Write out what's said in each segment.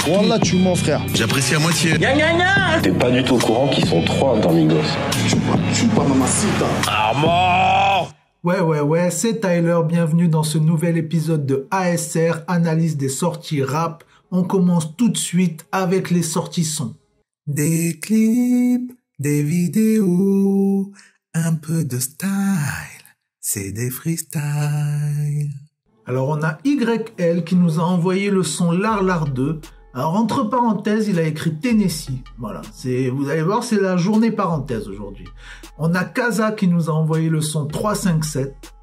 Wallah, tu mens, frère. J'apprécie à moitié. T'es pas du tout au courant qu'ils sont 3 dans Migos. Chupa mamacita. Ouais, c'est Tyler, bienvenue dans ce nouvel épisode de ASR, analyse des sorties rap. On commence tout de suite avec les sorties son. Des clips, des vidéos, un peu de style, c'est des freestyles. Alors on a YL qui nous a envoyé le son Larlar 2. Alors entre parenthèses, il a écrit Tennessee. Voilà, vous allez voir, c'est la journée parenthèse aujourd'hui. On a Kaza qui nous a envoyé le son 357.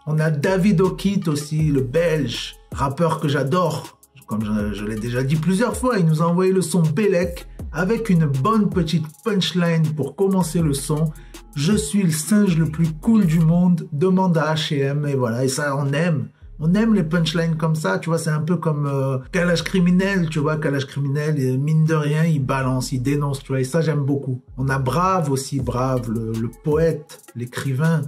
On a David Okit aussi, le belge, rappeur que j'adore. Comme je l'ai déjà dit plusieurs fois, il nous a envoyé le son Belek avec une bonne petite punchline pour commencer le son. Je suis le singe le plus cool du monde, demande à H&M, et voilà, et ça on aime. On aime les punchlines comme ça, tu vois, c'est un peu comme Kalash Criminel, tu vois, Kalash Criminel, et mine de rien, il balance, il dénonce, tu vois, et ça j'aime beaucoup. On a Brave aussi, Brave, le poète, l'écrivain,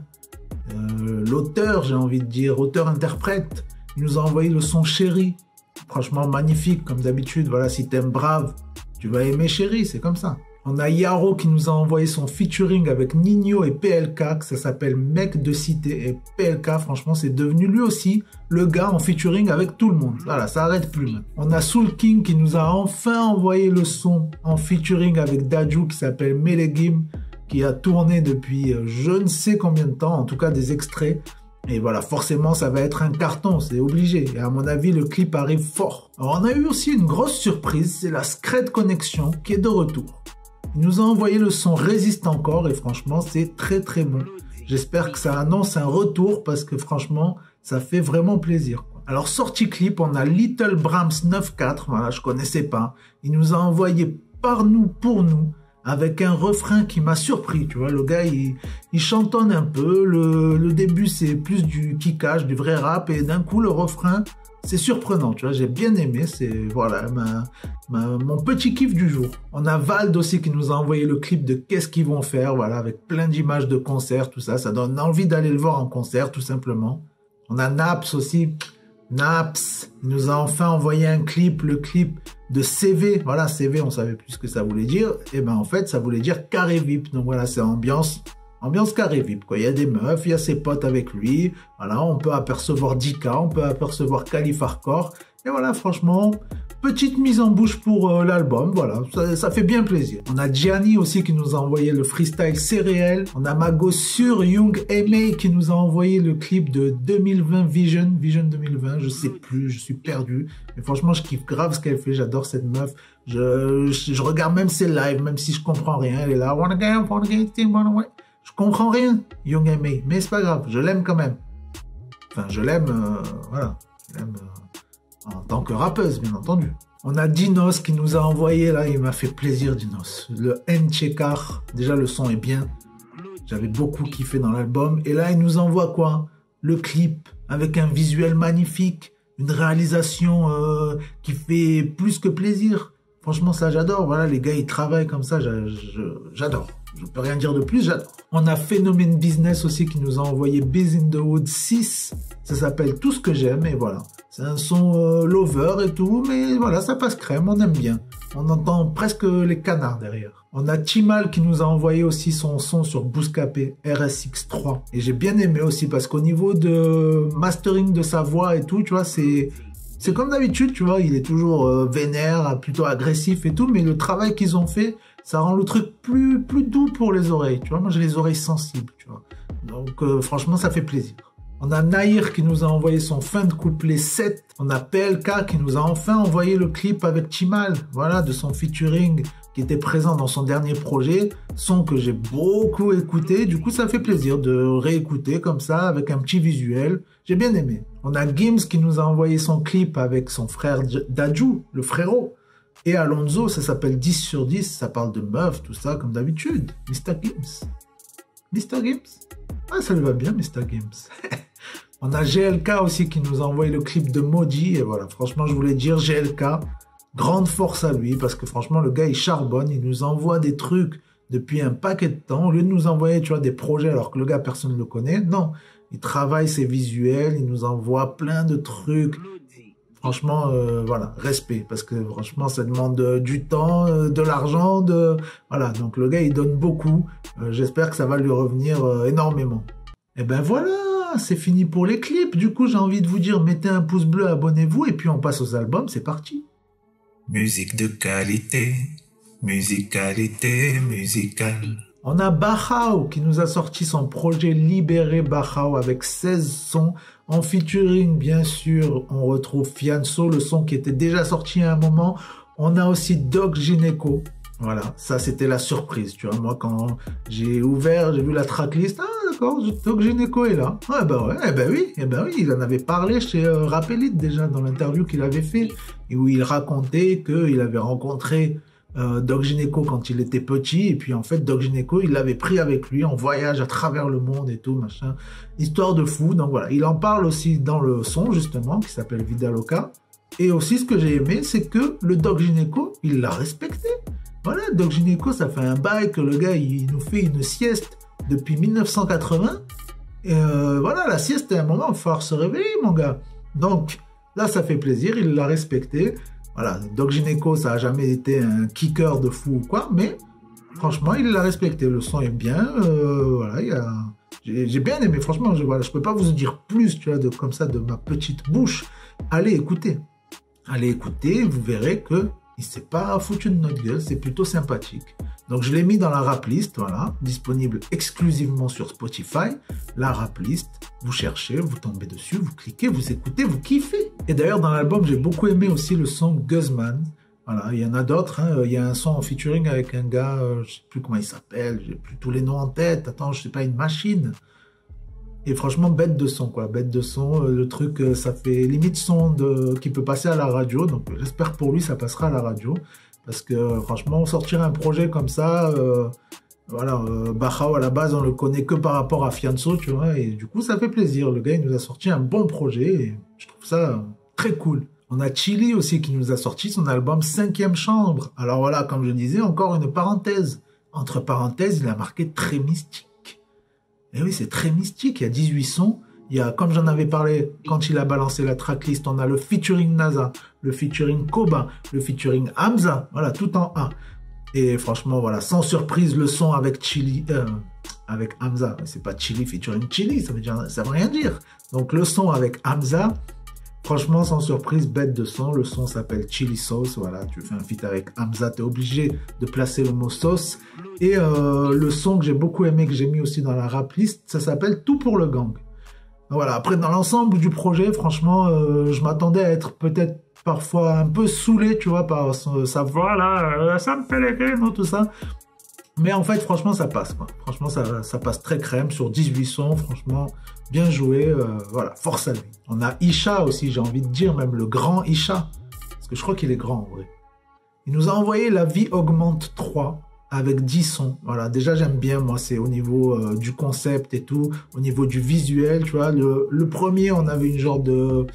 l'auteur, j'ai envie de dire, auteur-interprète. Il nous a envoyé le son Chéri, franchement magnifique, comme d'habitude, voilà, si t'aimes Brave, tu vas aimer Chéri, c'est comme ça. On a Yaro qui nous a envoyé son featuring avec Nino et PLK, que ça s'appelle Mec de Cité. Et PLK, franchement, c'est devenu lui aussi le gars en featuring avec tout le monde. Voilà, ça arrête plus. On a Soul King qui nous a enfin envoyé le son en featuring avec Dadju qui s'appelle Melegim, qui a tourné depuis je ne sais combien de temps, en tout cas des extraits. Et voilà, forcément, ça va être un carton, c'est obligé. Et à mon avis, le clip arrive fort. Alors, on a eu aussi une grosse surprise, c'est la Scred Connection qui est de retour. Il nous a envoyé le son Résiste encore et franchement, c'est très très bon. J'espère que ça annonce un retour parce que franchement, ça fait vraiment plaisir. Alors, sortie clip, on a Little Brahms 9-4, voilà, je connaissais pas. Il nous a envoyé Par nous, pour nous, avec un refrain qui m'a surpris, tu vois. Le gars, il chantonne un peu, le début, c'est plus du kickage, du vrai rap, et d'un coup, le refrain, c'est surprenant, tu vois, j'ai bien aimé, c'est voilà mon petit kiff du jour. On a Vald aussi qui nous a envoyé le clip de Qu'est-ce qu'ils vont faire, voilà, avec plein d'images de concert, tout ça, ça donne envie d'aller le voir en concert, tout simplement. On a Naps aussi, Naps, il nous a enfin envoyé un clip, le clip de CV, voilà, CV, on savait plus ce que ça voulait dire, et ben en fait, ça voulait dire carré VIP, donc voilà, c'est ambiance carré VIP, quoi. Il y a des meufs, il y a ses potes avec lui, voilà, on peut apercevoir Dika, on peut apercevoir Calif Hardcore, et voilà, franchement, petite mise en bouche pour l'album, voilà, ça fait bien plaisir. On a Gianni aussi qui nous a envoyé le freestyle C'est réel, on a Mago sur Young Aimee qui nous a envoyé le clip de 2020 Vision 2020, je sais plus, je suis perdu, mais franchement, je kiffe grave ce qu'elle fait, j'adore cette meuf, je regarde même ses lives, même si je comprends rien, elle est là, je comprends rien, Young Aimee, mais c'est pas grave, je l'aime quand même. Enfin, je l'aime, voilà, je l'aime en tant que rappeuse, bien entendu. On a Dinos qui nous a envoyé, là, il m'a fait plaisir, Dinos. Le N-Checkar, déjà le son est bien, j'avais beaucoup kiffé dans l'album, et là, il nous envoie quoi? Le clip, avec un visuel magnifique, une réalisation qui fait plus que plaisir. Franchement, ça, j'adore, voilà, les gars, ils travaillent comme ça, j'adore. Je peux rien dire de plus, j'adore. On a Phénomène Business aussi qui nous a envoyé Biz in the Wood 6. Ça s'appelle Tout ce que j'aime et voilà. C'est un son lover et tout, mais voilà, ça passe crème, on aime bien. On entend presque les canards derrière. On a Chimal qui nous a envoyé aussi son son sur Bouscapé RSX3. Et j'ai bien aimé aussi parce qu'au niveau de mastering de sa voix et tout, tu vois, c'est comme d'habitude, tu vois, il est toujours vénère, plutôt agressif et tout, mais le travail qu'ils ont fait, ça rend le truc plus doux pour les oreilles, tu vois. Moi, j'ai les oreilles sensibles, tu vois. Donc, franchement, ça fait plaisir. On a Nahir qui nous a envoyé son fin de couplet 7. On a PLK qui nous a enfin envoyé le clip avec Chimal, voilà, de son featuring qui était présent dans son dernier projet. Son que j'ai beaucoup écouté. Du coup, ça fait plaisir de réécouter comme ça, avec un petit visuel. J'ai bien aimé. On a Gims qui nous a envoyé son clip avec son frère Dadju, le frérot. Et Alonso, ça s'appelle 10 sur 10, ça parle de meufs, tout ça, comme d'habitude. Mr. Gims. Mr. Gims? Ah, ça lui va bien, Mr. Gims. On a GLK aussi qui nous a envoyé le clip de Moji. Et voilà, franchement, je voulais dire GLK, grande force à lui, parce que franchement, le gars, il charbonne, il nous envoie des trucs depuis un paquet de temps. Au lieu de nous envoyer, tu vois, des projets alors que le gars, personne ne le connaît. Non, il travaille ses visuels, il nous envoie plein de trucs. Franchement, voilà, respect, parce que franchement, ça demande du temps, de l'argent, voilà. Donc le gars, il donne beaucoup. J'espère que ça va lui revenir énormément. Et ben voilà, c'est fini pour les clips. Du coup, j'ai envie de vous dire, mettez un pouce bleu, abonnez-vous, et puis on passe aux albums, c'est parti. Musique de qualité, musicalité musicale. On a Bachao qui nous a sorti son projet Libéré Bachao avec 16 sons. En featuring, bien sûr, on retrouve Fianso, le son qui était déjà sorti à un moment. On a aussi Doc Gineco. Voilà, ça c'était la surprise, tu vois. Moi, quand j'ai ouvert, j'ai vu la tracklist. Ah, d'accord, Doc Gineco est là. Ah, bah ouais, eh ben oui, il en avait parlé chez Rap Elite déjà dans l'interview qu'il avait fait, et où il racontait qu'il avait rencontré Doc Gineco quand il était petit, et puis en fait Doc Gineco il l'avait pris avec lui en voyage à travers le monde et tout machin, histoire de fou. Donc voilà, il en parle aussi dans le son justement qui s'appelle Vida Loca. Et aussi ce que j'ai aimé, c'est que le Doc Gineco il l'a respecté. Voilà, Doc Gineco, ça fait un bail que le gars il nous fait une sieste depuis 1980, et voilà, la sieste à un moment il va falloir se réveiller mon gars. Donc là ça fait plaisir, il l'a respecté. Voilà, Doc Gineco, ça n'a jamais été un kicker de fou ou quoi, mais franchement, il l'a respecté. Le son est bien, voilà, j'ai bien aimé, franchement, voilà, je peux pas vous en dire plus, tu vois, comme ça, de ma petite bouche. Allez écouter, vous verrez que il s'est pas foutu de notre gueule, c'est plutôt sympathique. Donc je l'ai mis dans la rap list, voilà, disponible exclusivement sur Spotify. La rap list, vous cherchez, vous tombez dessus, vous cliquez, vous écoutez, vous kiffez. Et d'ailleurs dans l'album, j'ai beaucoup aimé aussi le son Guzman. Voilà, il y en a d'autres, hein. Il y a un son en featuring avec un gars, je sais plus comment il s'appelle, j'ai plus tous les noms en tête. Attends, je sais pas, une machine. Et franchement, bête de son, quoi. Bête de son, le truc, ça fait limite son qui peut passer à la radio. Donc j'espère pour lui, ça passera à la radio. Parce que franchement, sortir un projet comme ça, voilà, Bachao à la base, on le connaît que par rapport à Fianso, tu vois. Et du coup, ça fait plaisir. Le gars, il nous a sorti un bon projet. Et je trouve ça très cool. On a Chili aussi qui nous a sorti son album 5e chambre. Alors voilà, comme je disais, encore une parenthèse. Entre parenthèses, il a marqué très mystique. Et oui, c'est très mystique, il y a 18 sons. Il y a, comme j'en avais parlé quand il a balancé la tracklist, on a le featuring NASA, le featuring Koba, le featuring Hamza, voilà, tout en un. Et franchement, voilà, sans surprise, le son avec Chili, avec Hamza, c'est pas Chili featuring Chili, ça veut rien dire. Donc le son avec Hamza, franchement, sans surprise, bête de son. Le son s'appelle Chili Sauce. Voilà, tu fais un feat avec Hamza, t'es obligé de placer le mot sauce. Et le son que j'ai beaucoup aimé, que j'ai mis aussi dans la rap list, ça s'appelle Tout pour le gang. Voilà, après, dans l'ensemble du projet, franchement, je m'attendais à être peut-être parfois un peu saoulé, tu vois, par sa voix, là, ça me fait les crèmes, tout ça. Mais en fait, franchement, ça passe, quoi. Franchement, ça passe très crème sur 18 sons, franchement, bien joué, voilà, force à lui. On a Isha aussi, j'ai envie de dire, même le grand Isha, parce que je crois qu'il est grand, en vrai. Il nous a envoyé La Vie Augmente 3, avec 10 sons. Voilà, déjà j'aime bien, moi, c'est au niveau du concept et tout, au niveau du visuel, tu vois. Le premier, on avait une genre de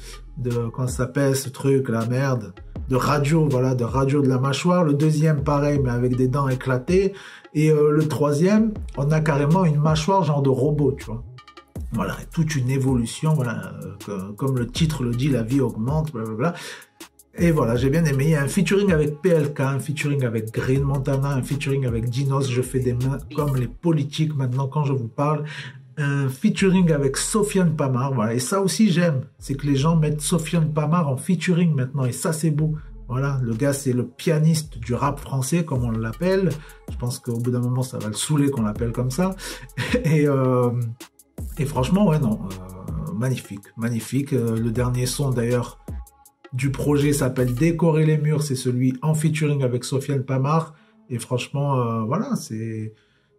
comment ça s'appelle ce truc, la merde, de radio, voilà, de radio de la mâchoire. Le deuxième, pareil, mais avec des dents éclatées. Et le troisième, on a carrément une mâchoire genre de robot, tu vois. Voilà, toute une évolution, voilà, comme le titre le dit, la vie augmente, blablabla. Et voilà, j'ai bien aimé. Il y a un featuring avec PLK, un featuring avec Green Montana, un featuring avec Dinos, je fais des mains comme les politiques maintenant quand je vous parle. Un featuring avec Sofiane Pamar, voilà. Et ça aussi j'aime, c'est que les gens mettent Sofiane Pamar en featuring maintenant, et ça c'est beau. Voilà, le gars c'est le pianiste du rap français, comme on l'appelle. Je pense qu'au bout d'un moment ça va le saouler qu'on l'appelle comme ça. Et franchement, ouais, non, magnifique, magnifique. Le dernier son d'ailleurs du projet s'appelle Décorer les murs, c'est celui en featuring avec Sofiane Pamar. Et franchement, voilà,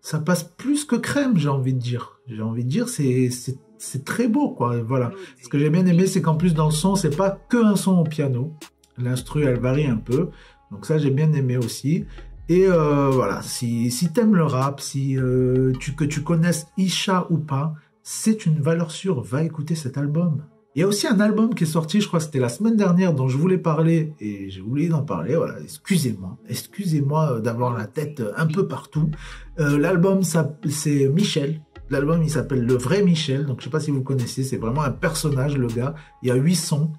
ça passe plus que crème, j'ai envie de dire. J'ai envie de dire, c'est très beau, quoi. Voilà. Ce que j'ai bien aimé, c'est qu'en plus dans le son, c'est pas que un son au piano. L'instru, elle varie un peu. Donc ça, j'ai bien aimé aussi. Et voilà, si t'aimes le rap, que tu connaisses Isha ou pas, c'est une valeur sûre. Va écouter cet album. Il y a aussi un album qui est sorti, je crois que c'était la semaine dernière, dont je voulais parler, et j'ai oublié d'en parler, voilà, excusez-moi d'avoir la tête un peu partout. L'album, c'est Michel, l'album il s'appelle Le Vrai Michel, donc je sais pas si vous connaissez, c'est vraiment un personnage, le gars, il y a 8 sons,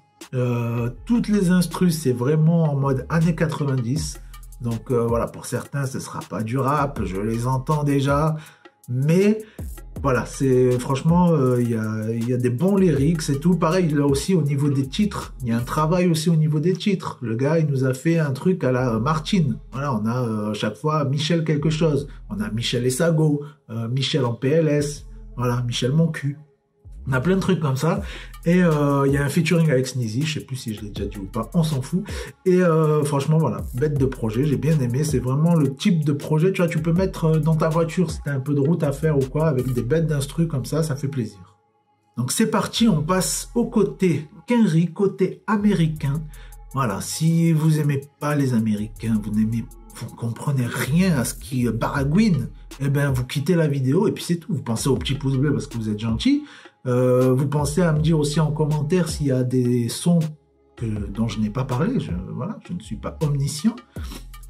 Toutes les instrus, c'est vraiment en mode années 90. Donc voilà, pour certains, ce sera pas du rap, je les entends déjà. Mais voilà, c'est franchement, il y a des bons lyrics et tout. Pareil, là aussi au niveau des titres, il y a un travail aussi au niveau des titres. Le gars, il nous a fait un truc à la Martine. Voilà, on a chaque fois Michel quelque chose. On a Michel Essago, Michel en PLS, voilà, Michel mon cul. On a plein de trucs comme ça. Et il y a un featuring avec Sneezy, je sais plus si je l'ai déjà dit ou pas, on s'en fout. Et franchement, voilà, bête de projet, j'ai bien aimé. C'est vraiment le type de projet, tu vois, tu peux mettre dans ta voiture si t'as un peu de route à faire ou quoi, avec des bêtes d'instru comme ça fait plaisir. Donc c'est parti, on passe au côté Kenry, côté américain. Voilà, si vous aimez pas les Américains, vous comprenez rien à ce qui baragouine, eh ben vous quittez la vidéo et puis c'est tout. Vous pensez au petit pouce bleu parce que vous êtes gentil. Vous pensez à me dire aussi en commentaire s'il y a des sons dont je n'ai pas parlé. Voilà, je ne suis pas omniscient.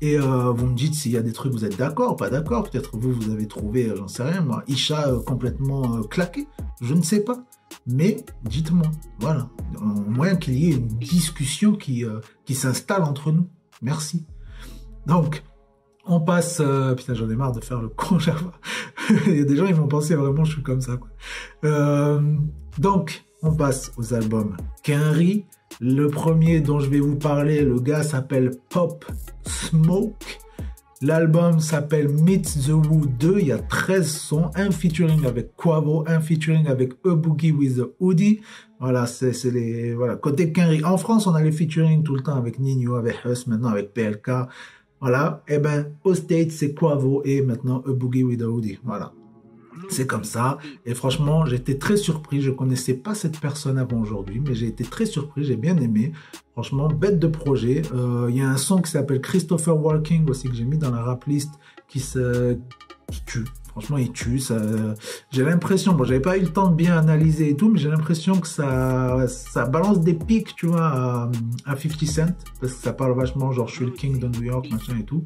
Et vous me dites s'il y a des trucs, vous êtes d'accord, pas d'accord. Peut-être vous avez trouvé, j'en sais rien, moi, Isha complètement claqué. Je ne sais pas. Mais dites-moi, voilà. Au moins qu'il y ait une discussion qui s'installe entre nous. Merci. Donc, on passe... putain, j'en ai marre de faire le con chaque fois. Il y a des gens, ils vont penser vraiment je suis comme ça, quoi. Donc, on passe aux albums Kenry. Le premier dont je vais vous parler, le gars s'appelle Pop Smoke. L'album s'appelle Meet the Woo 2. Il y a 13 sons, un featuring avec Quavo, un featuring avec A Boogie with a Hoodie. Voilà, c'est les... Voilà, côté Kenry. En France, on a les featuring tout le temps avec Nino, avec Huss, maintenant avec PLK. Voilà, et ben au States c'est Quavo et maintenant A Boogie with a Hoodie. Voilà, c'est comme ça. Et franchement, j'étais très surpris. Je connaissais pas cette personne avant aujourd'hui, mais j'ai été très surpris. J'ai bien aimé. Franchement, bête de projet. Il y a un son qui s'appelle Christopher Walking aussi que j'ai mis dans la rap list qui tue. Franchement, il tue. J'ai l'impression, bon, j'avais pas eu le temps de bien analyser et tout, mais j'ai l'impression que ça balance des pics, tu vois, à 50 Cent, parce que ça parle vachement, genre, je suis le king de New York, machin et tout.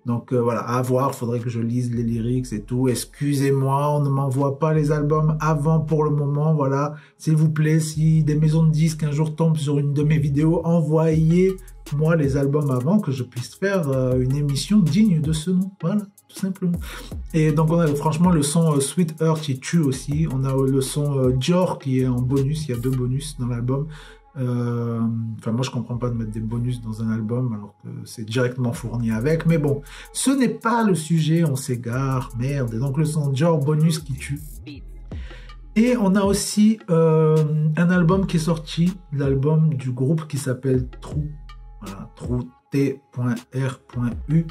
Donc voilà, à voir, faudrait que je lise les lyrics et tout. Excusez-moi, on ne m'envoie pas les albums avant pour le moment, voilà. S'il vous plaît, si des maisons de disques un jour tombent sur une de mes vidéos, envoyez-moi les albums avant que je puisse faire une émission digne de ce nom. Voilà, tout simplement. Et donc on a franchement le son Sweet Heart, il tue aussi. On a le son Dior qui est en bonus, il y a 2 bonus dans l'album. Enfin, moi je comprends pas de mettre des bonus dans un album alors que c'est directement fourni avec, mais bon, ce n'est pas le sujet, on s'égare, merde. Et donc le son Dior bonus qui tue. Et on a aussi un album qui est sorti, l'album du groupe qui s'appelle True, voilà, True T.R.U.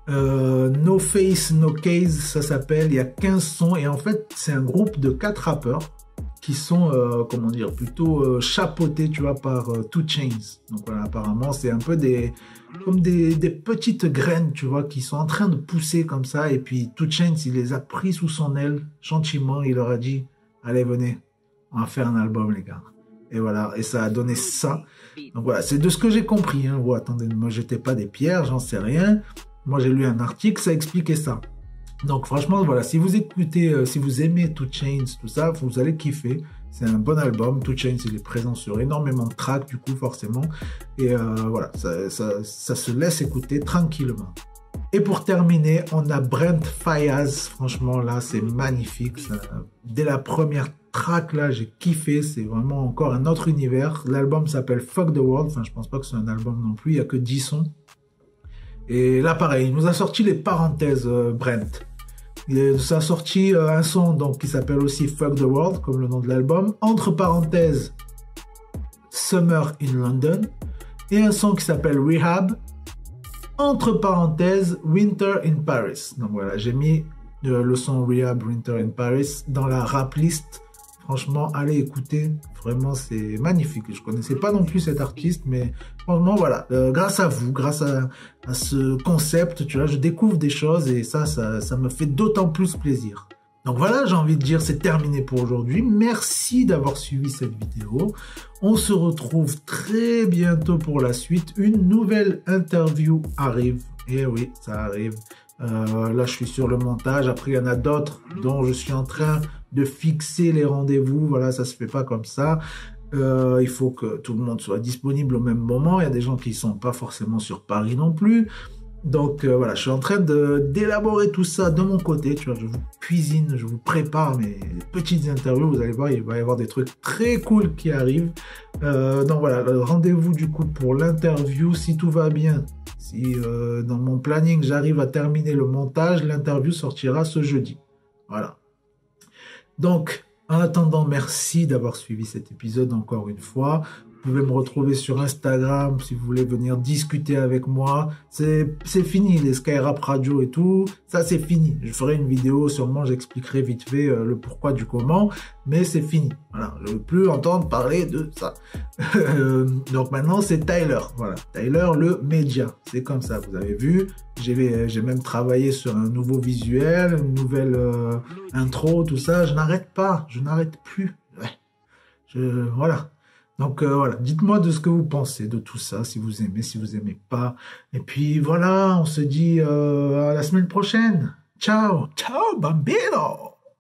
No Face, No Case, ça s'appelle, il y a 15 sons, et en fait c'est un groupe de 4 rappeurs qui sont, comment dire, plutôt chapeautés, tu vois, par 2 Chainz. Donc voilà, apparemment, c'est un peu comme des petites graines, tu vois, qui sont en train de pousser comme ça, et puis 2 Chainz, il les a pris sous son aile, gentiment, il leur a dit, allez, venez, on va faire un album, les gars. Et voilà, et ça a donné ça. Donc voilà, c'est de ce que j'ai compris, hein. Oh, attendez, ne me jetez pas des pierres, j'en sais rien. Moi, j'ai lu un article, ça expliquait ça. Donc franchement, voilà, si vous écoutez, si vous aimez 2 Chainz, tout ça, vous allez kiffer. C'est un bon album. 2 Chainz, il est présent sur énormément de tracks, du coup, forcément. Et voilà, ça se laisse écouter tranquillement. Et pour terminer, on a Brent Faiyaz. Franchement, là, c'est magnifique. Ça, dès la première track, là, j'ai kiffé. C'est vraiment encore un autre univers. L'album s'appelle Fuck the World. Enfin, je pense pas que c'est un album non plus. Il n'y a que 10 sons. Et là, pareil, il nous a sorti les parenthèses, Brent. Il a sorti un son donc, qui s'appelle aussi Fuck the World, comme le nom de l'album. Entre parenthèses, Summer in London. Et un son qui s'appelle Rehab. Entre parenthèses, Winter in Paris. Donc voilà, j'ai mis le son Rehab, Winter in Paris dans la rap list. Franchement, allez écouter. Vraiment, c'est magnifique. Je connaissais pas non plus cet artiste, mais franchement, voilà. Grâce à vous, grâce à ce concept, tu vois, je découvre des choses et ça me fait d'autant plus plaisir. Donc voilà, j'ai envie de dire, c'est terminé pour aujourd'hui. Merci d'avoir suivi cette vidéo. On se retrouve très bientôt pour la suite. Une nouvelle interview arrive. Et oui, ça arrive. Là, je suis sur le montage. Après, il y en a d'autres dont je suis en train de fixer les rendez-vous. Voilà, ça se fait pas comme ça. Il faut que tout le monde soit disponible au même moment. Il y a des gens qui sont pas forcément sur Paris non plus. Donc voilà, je suis en train d'élaborer tout ça de mon côté. Tu vois, je vous cuisine, je vous prépare mes petites interviews. Vous allez voir, il va y avoir des trucs très cool qui arrivent. Donc voilà, rendez-vous du coup pour l'interview. Si tout va bien, si dans mon planning j'arrive à terminer le montage, l'interview sortira ce jeudi. Voilà. Donc, en attendant, merci d'avoir suivi cet épisode encore une fois. Vous pouvez me retrouver sur Instagram si vous voulez venir discuter avec moi. C'est fini, les Skyrap Radio et tout. Ça, c'est fini. Je ferai une vidéo, sûrement, j'expliquerai vite fait le pourquoi du comment. Mais c'est fini. Voilà. Je ne veux plus entendre parler de ça. Donc maintenant, c'est Tyler. Voilà. Tyler, le média. C'est comme ça, vous avez vu. J'ai même travaillé sur un nouveau visuel, une nouvelle intro, tout ça. Je n'arrête pas. Je n'arrête plus. Ouais. Voilà. Donc voilà, dites-moi de ce que vous pensez de tout ça, si vous aimez pas. Et puis voilà, on se dit à la semaine prochaine. Ciao, ciao bambino.